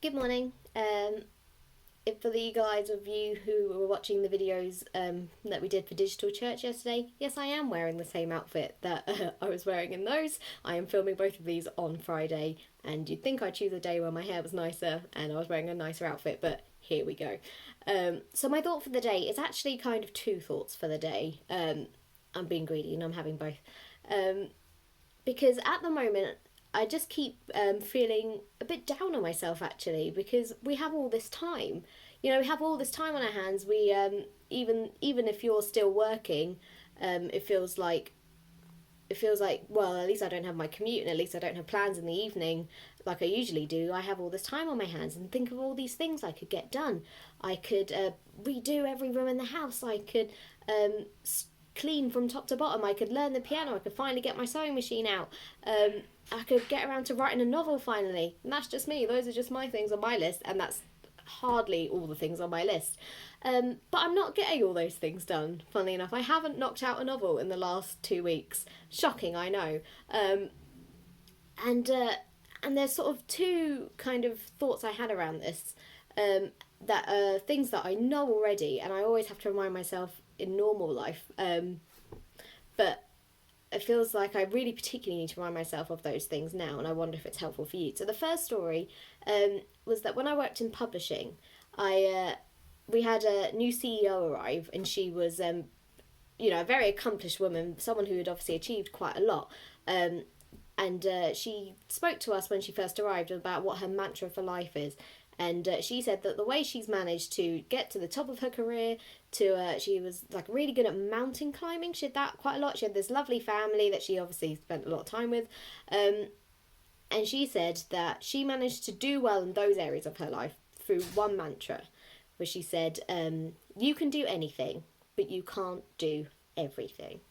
Good morning. If for the eagle eyes of you who were watching the videos that we did for Digital Church yesterday, yes, I am wearing the same outfit that I was wearing in those. I am filming both of these on Friday, and you'd think I'd choose a day where my hair was nicer and I was wearing a nicer outfit, but here we go. So my thought for the day is actually kind of two thoughts for the day. I'm being greedy and I'm having both. Um, because at the moment I just keep feeling a bit down on myself actually because we have all this time. We have all this time on our hands. We even if you're still working, it feels like well, at least I don't have my commute and at least I don't have plans in the evening like I usually do. I have all this time on my hands and think of all these things I could get done. I could redo every room in the house. I could um, clean from top to bottom. I could learn the piano. I could finally get my sewing machine out. I could get around to writing a novel finally. And that's just me. Those are just my things on my list, and that's hardly all the things on my list. But I'm not getting all those things done, funnily enough. I haven't knocked out a novel in the last 2 weeks. Shocking, I know. And and there's sort of two kind of thoughts I had around this that are things that I know already, and I always have to remind myself in normal life. But it feels like I really particularly need to remind myself of those things now, and I wonder if it's helpful for you. So the first story was that when I worked in publishing, I we had a new CEO arrive, and she was a very accomplished woman, someone who had obviously achieved quite a lot. And she spoke to us when she first arrived about what her mantra for life is. And she said that the way she's managed to get to the top of her career, she was like really good at mountain climbing. She did that quite a lot. She had this lovely family that she obviously spent a lot of time with. And she said that she managed to do well in those areas of her life through one mantra, where she said, you can do anything, but you can't do everything.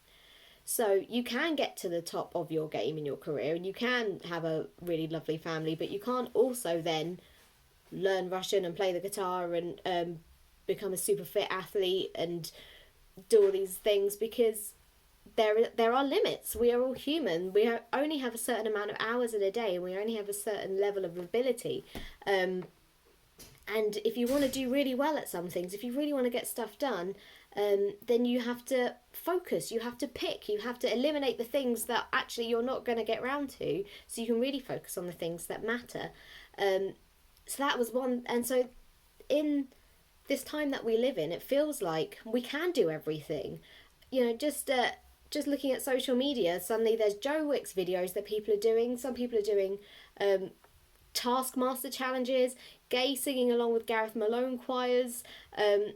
So you can get to the top of your game in your career and you can have a really lovely family, but you can't also then learn Russian and play the guitar and become a super fit athlete and do all these things because there are limits. We are all human. Only have a certain amount of hours in a day, and we only have a certain level of ability. Um, and if you want to do really well at some things, if you really want to get stuff done, then you have to focus. You have to pick. You have to eliminate the things that actually you're not going to get round to, so you can really focus on the things that matter. Um, so that was one. And so in this time that we live in, it feels like we can do everything. Just looking at social media, suddenly there's Joe Wicks videos that people are doing. Some people are doing um, Taskmaster challenges, gay singing along with Gareth Malone choirs. Um,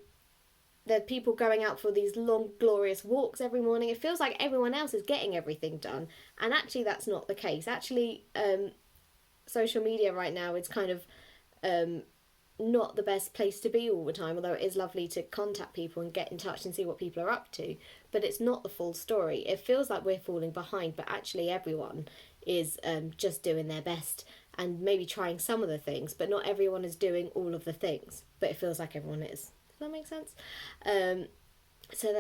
there are people going out for these long, glorious walks every morning. It feels like everyone else is getting everything done, and actually, that's not the case. Actually, social media right now is kind of um, not the best place to be all the time, although it is lovely to contact people and get in touch and see what people are up to. But it's not the full story. It feels like we're falling behind, but actually, everyone is just doing their best and maybe trying some of the things, but not everyone is doing all of the things. But it feels like everyone is. Does that make sense? Um, so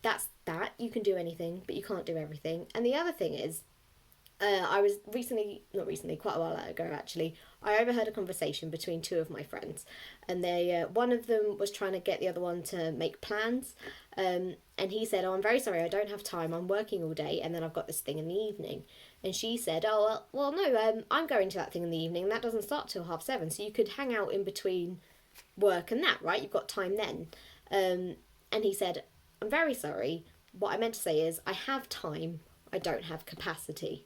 that's that. You can do anything, but you can't do everything. And the other thing is, I was not recently, quite a while ago actually, I overheard a conversation between two of my friends, and one of them was trying to get the other one to make plans, and he said, "Oh, I'm very sorry, I don't have time. I'm working all day, and then I've got this thing in the evening." And she said, "Oh, well, no, I'm going to that thing in the evening, and that doesn't start till 7:30, so you could hang out in between work and that, right? You've got time then." And he said, "I'm very sorry. What I meant to say is, I have time. I don't have capacity."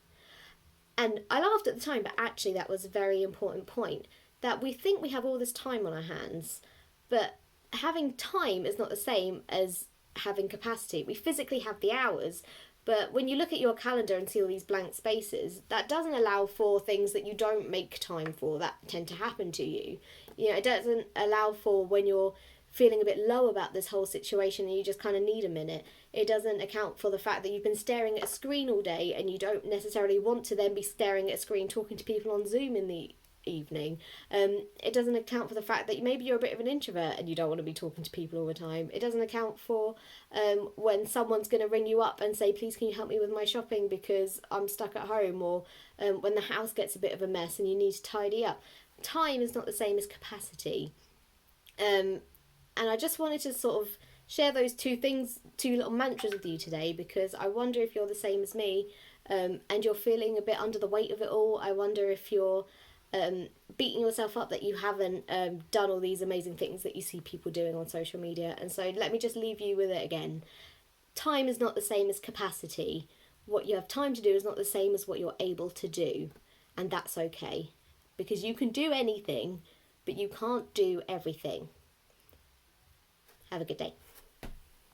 And I laughed at the time, but actually, that was a very important point that we think we have all this time on our hands, but having time is not the same as having capacity. We physically have the hours, but when you look at your calendar and see all these blank spaces, that doesn't allow for things that you don't make time for that tend to happen to you. It doesn't allow for when you're feeling a bit low about this whole situation and you just kind of need a minute. It doesn't account for the fact that you've been staring at a screen all day and you don't necessarily want to then be staring at a screen talking to people on Zoom evening. It doesn't account for the fact that maybe you're a bit of an introvert and you don't want to be talking to people all the time. It doesn't account for when someone's going to ring you up and say, please can you help me with my shopping because I'm stuck at home, or when the house gets a bit of a mess and you need to tidy up. Time is not the same as capacity. And I just wanted to sort of share those two little mantras with you today, because I wonder if you're the same as me, and you're feeling a bit under the weight of it all. I wonder if you're beating yourself up that you haven't done all these amazing things that you see people doing on social media. And so let me just leave you with it again. Time is not the same as capacity. What you have time to do is not the same as what you're able to do. And that's okay. Because you can do anything, but you can't do everything. Have a good day.